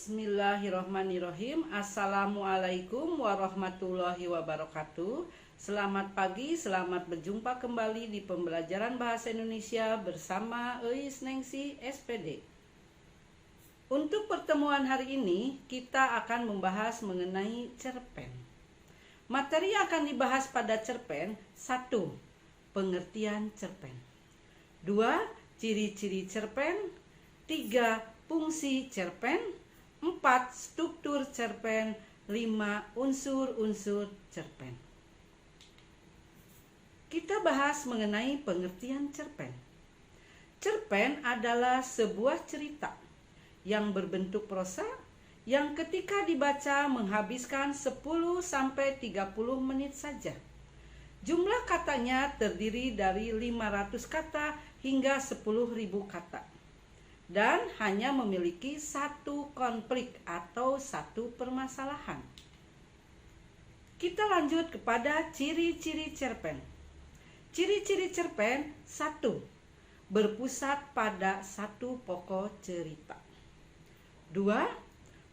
Bismillahirrahmanirrahim. Assalamualaikum warahmatullahi wabarakatuh. Selamat pagi, selamat berjumpa kembali di pembelajaran bahasa Indonesia bersama Eis Nengsi SPD. Untuk pertemuan hari ini, kita akan membahas mengenai cerpen. Materi yang akan dibahas pada cerpen: 1. Pengertian cerpen. 2. Ciri-ciri cerpen. 3. Fungsi cerpen. 4. Struktur cerpen. 5. Unsur-unsur cerpen. Kita bahas mengenai pengertian cerpen. Cerpen adalah sebuah cerita yang berbentuk prosa yang ketika dibaca menghabiskan 10-30 menit saja. Jumlah katanya terdiri dari 500 kata hingga 10.000 kata. Dan hanya memiliki satu konflik atau satu permasalahan. Kita lanjut kepada ciri-ciri cerpen. Ciri-ciri cerpen: 1. Berpusat pada satu pokok cerita. 2.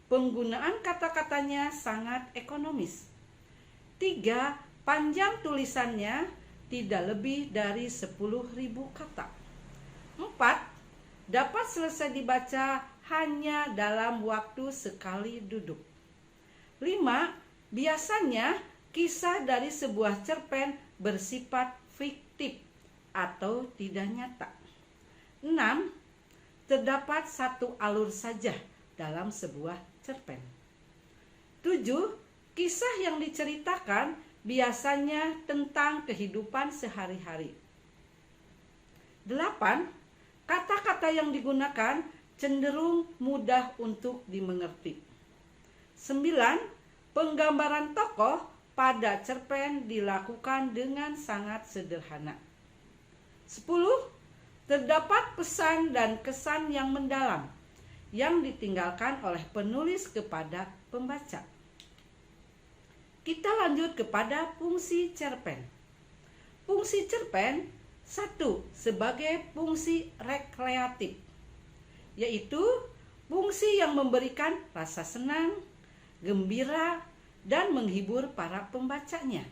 Penggunaan kata-katanya sangat ekonomis. 3. Panjang tulisannya tidak lebih dari 10.000 kata. 4. Dapat selesai dibaca hanya dalam waktu sekali duduk. 5. Biasanya kisah dari sebuah cerpen bersifat fiktif atau tidak nyata. 6. Terdapat satu alur saja dalam sebuah cerpen. 7. Kisah yang diceritakan biasanya tentang kehidupan sehari-hari. 8. Kata-kata yang digunakan cenderung mudah untuk dimengerti. 9. Penggambaran tokoh pada cerpen dilakukan dengan sangat sederhana. 10. Terdapat pesan dan kesan yang mendalam yang ditinggalkan oleh penulis kepada pembaca. Kita lanjut kepada fungsi cerpen. Fungsi cerpen: 1. Sebagai fungsi rekreatif, yaitu fungsi yang memberikan rasa senang, gembira, dan menghibur para pembacanya.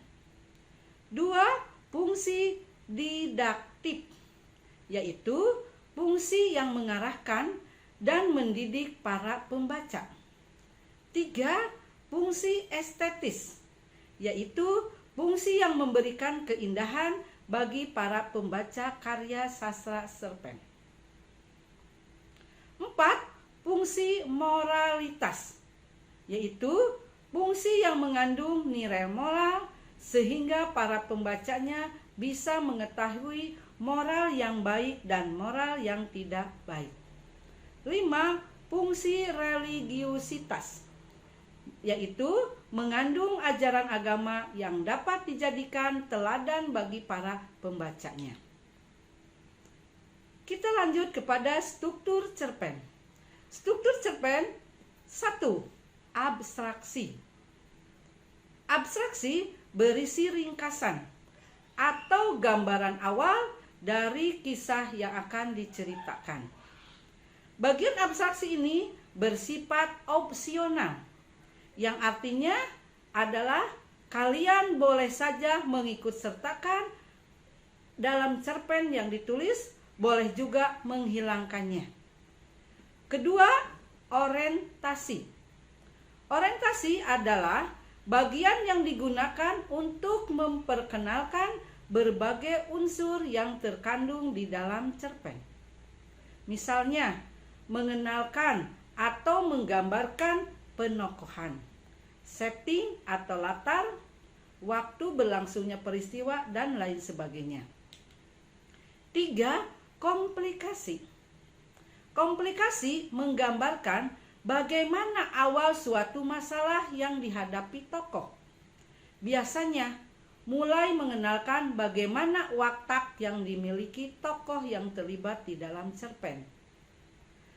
2. Fungsi didaktif, yaitu fungsi yang mengarahkan dan mendidik para pembaca. 3. Fungsi estetis, yaitu fungsi yang memberikan keindahan bagi para pembaca karya sastra cerpen. 4. Fungsi moralitas, yaitu fungsi yang mengandung nilai moral sehingga para pembacanya bisa mengetahui moral yang baik dan moral yang tidak baik. 5. Fungsi religiusitas, yaitu mengandung ajaran agama yang dapat dijadikan teladan bagi para pembacanya. Kita lanjut kepada struktur cerpen. Struktur cerpen: 1. Abstraksi. Abstraksi berisi ringkasan atau gambaran awal dari kisah yang akan diceritakan. Bagian abstraksi ini bersifat opsional, yang artinya adalah kalian boleh saja mengikut sertakan dalam cerpen yang ditulis, boleh juga menghilangkannya. Kedua, orientasi. Orientasi adalah bagian yang digunakan untuk memperkenalkan berbagai unsur yang terkandung di dalam cerpen. Misalnya, mengenalkan atau menggambarkan penokohan, setting atau latar, waktu berlangsungnya peristiwa, dan lain sebagainya. 3. Komplikasi. Komplikasi menggambarkan bagaimana awal suatu masalah yang dihadapi tokoh. Biasanya mulai mengenalkan bagaimana watak yang dimiliki tokoh yang terlibat di dalam cerpen.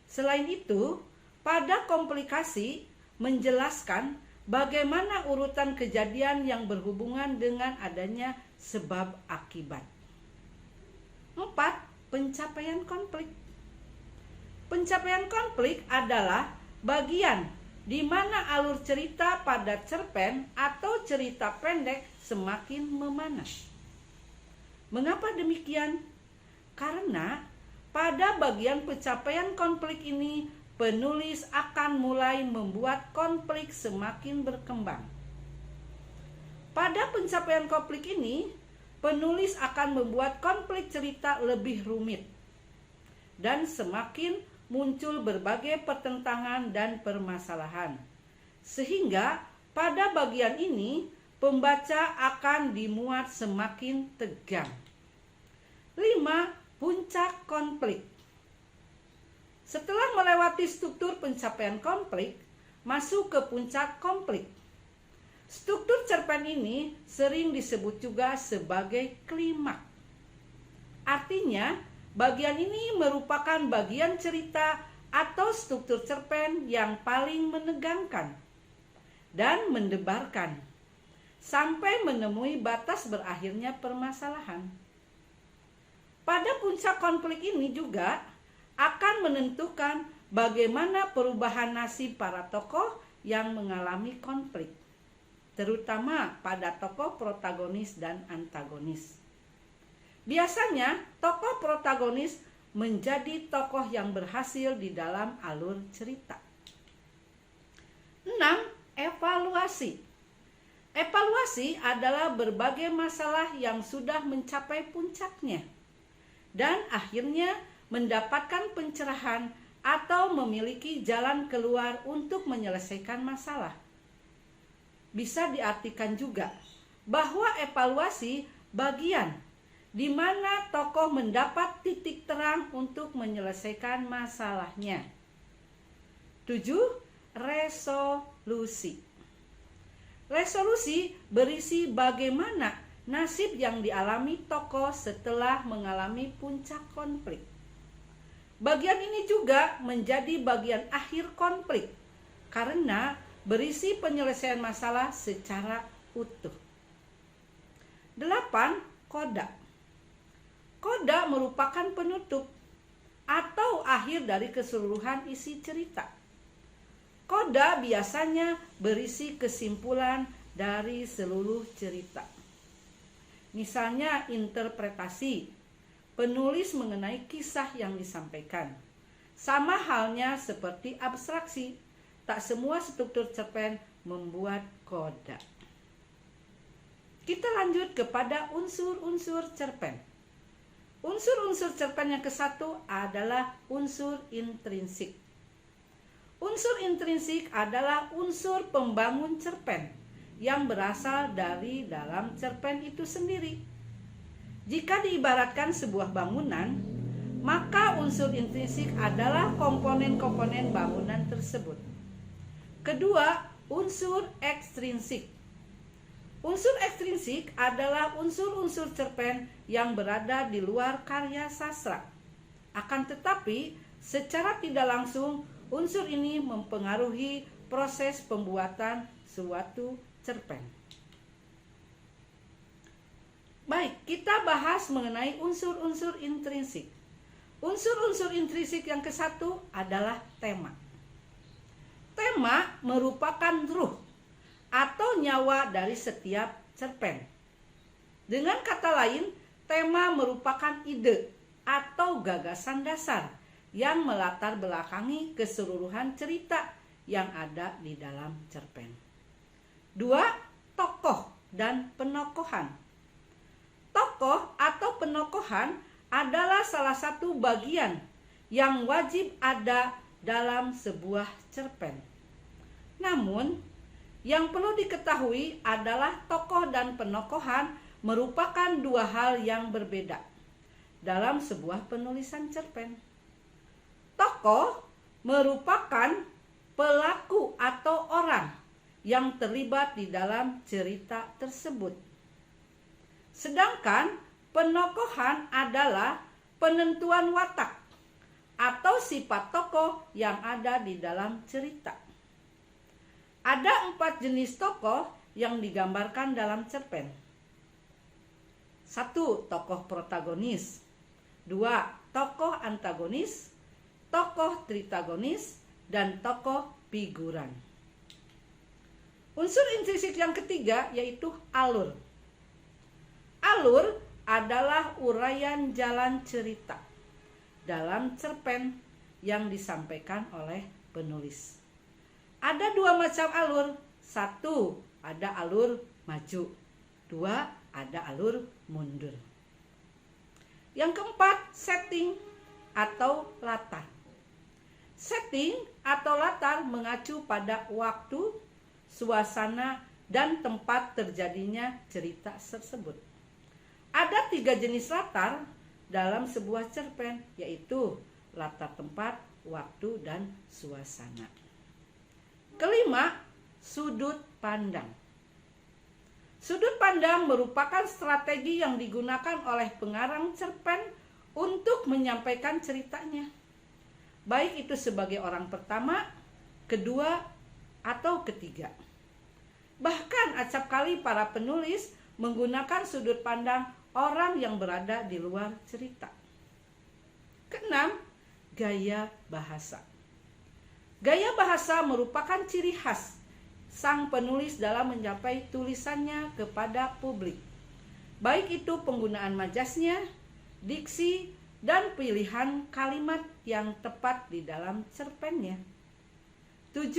Selain itu, pada komplikasi menjelaskan bagaimana urutan kejadian yang berhubungan dengan adanya sebab akibat. 4. Pencapaian konflik. Pencapaian konflik adalah bagian di mana alur cerita pada cerpen atau cerita pendek semakin memanas. Mengapa demikian? Karena pada bagian pencapaian konflik ini, penulis akan mulai membuat konflik semakin berkembang. Pada pencapaian konflik ini, penulis akan membuat konflik cerita lebih rumit dan semakin muncul berbagai pertentangan dan permasalahan. Sehingga pada bagian ini, pembaca akan dimuat semakin tegang. 5. Puncak konflik. Setelah melewati struktur pencapaian konflik, masuk ke puncak konflik. Struktur cerpen ini sering disebut juga sebagai klimaks. Artinya, bagian ini merupakan bagian cerita atau struktur cerpen yang paling menegangkan dan mendebarkan, sampai menemui batas berakhirnya permasalahan. Pada puncak konflik ini juga akan menentukan bagaimana perubahan nasib para tokoh yang mengalami konflik, terutama pada tokoh protagonis dan antagonis. Biasanya tokoh protagonis menjadi tokoh yang berhasil di dalam alur cerita. 6. Evaluasi. Evaluasi adalah berbagai masalah yang sudah mencapai puncaknya dan akhirnya mendapatkan pencerahan atau memiliki jalan keluar untuk menyelesaikan masalah. Bisa diartikan juga bahwa evaluasi bagian di mana tokoh mendapat titik terang untuk menyelesaikan masalahnya. 7. Resolusi. Resolusi berisi bagaimana nasib yang dialami tokoh setelah mengalami puncak konflik. Bagian ini juga menjadi bagian akhir konflik karena berisi penyelesaian masalah secara utuh. 8. Koda. Koda merupakan penutup atau akhir dari keseluruhan isi cerita. Koda biasanya berisi kesimpulan dari seluruh cerita. Misalnya interpretasi, penulis mengenai kisah yang disampaikan. Sama halnya seperti abstraksi, tak semua struktur cerpen membuat koda. Kita lanjut kepada unsur-unsur cerpen. Unsur-unsur cerpen yang ke-1 adalah unsur intrinsik. Unsur intrinsik adalah unsur pembangun cerpen yang berasal dari dalam cerpen itu sendiri. Jika diibaratkan sebuah bangunan, maka unsur intrinsik adalah komponen-komponen bangunan tersebut. Kedua, unsur ekstrinsik. Unsur ekstrinsik adalah unsur-unsur cerpen yang berada di luar karya sastra. Akan tetapi, secara tidak langsung, unsur ini mempengaruhi proses pembuatan suatu cerpen. Baik, kita bahas mengenai unsur-unsur intrinsik. Unsur-unsur intrinsik yang ke-1 adalah tema. Tema merupakan ruh atau nyawa dari setiap cerpen. Dengan kata lain, tema merupakan ide atau gagasan dasar yang melatar belakangi keseluruhan cerita yang ada di dalam cerpen. 2. Tokoh dan penokohan. Tokoh atau penokohan adalah salah satu bagian yang wajib ada dalam sebuah cerpen. Namun, yang perlu diketahui adalah tokoh dan penokohan merupakan dua hal yang berbeda dalam sebuah penulisan cerpen. Tokoh merupakan pelaku atau orang yang terlibat di dalam cerita tersebut. Sedangkan penokohan adalah penentuan watak atau sifat tokoh yang ada di dalam cerita. Ada 4 jenis tokoh yang digambarkan dalam cerpen. 1. Tokoh protagonis. 2. Tokoh antagonis. Tokoh tritagonis. dan tokoh figuran. Unsur intrinsik yang ketiga yaitu alur. Alur adalah uraian jalan cerita dalam cerpen yang disampaikan oleh penulis. Ada dua macam alur. Satu, ada alur maju. Dua, ada alur mundur. Yang keempat, setting atau latar. Setting atau latar mengacu pada waktu, suasana, dan tempat terjadinya cerita tersebut. Ada 3 jenis latar dalam sebuah cerpen, yaitu latar tempat, waktu, dan suasana. Kelima, sudut pandang. Sudut pandang merupakan strategi yang digunakan oleh pengarang cerpen untuk menyampaikan ceritanya, baik itu sebagai orang pertama, kedua, atau ketiga. Bahkan acap kali para penulis menggunakan sudut pandang orang yang berada di luar cerita. Keenam, gaya bahasa. Gaya bahasa merupakan ciri khas sang penulis dalam mencapai tulisannya kepada publik, baik itu penggunaan majasnya, diksi, dan pilihan kalimat yang tepat di dalam cerpennya. 7.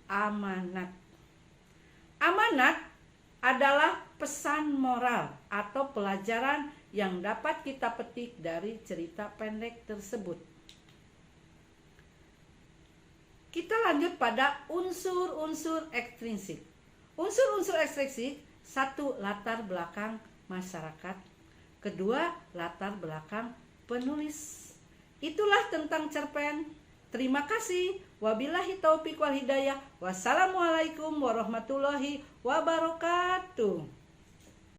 Amanat. Amanat adalah pesan moral atau pelajaran yang dapat kita petik dari cerita pendek tersebut. Kita lanjut pada unsur-unsur ekstrinsik. Unsur-unsur ekstrinsik, 1. Latar belakang masyarakat. Kedua, latar belakang penulis. Itulah tentang cerpen. Terima kasih. Wabillahi taufiq wal hidayah. Wassalamualaikum warahmatullahi wabarakatuh.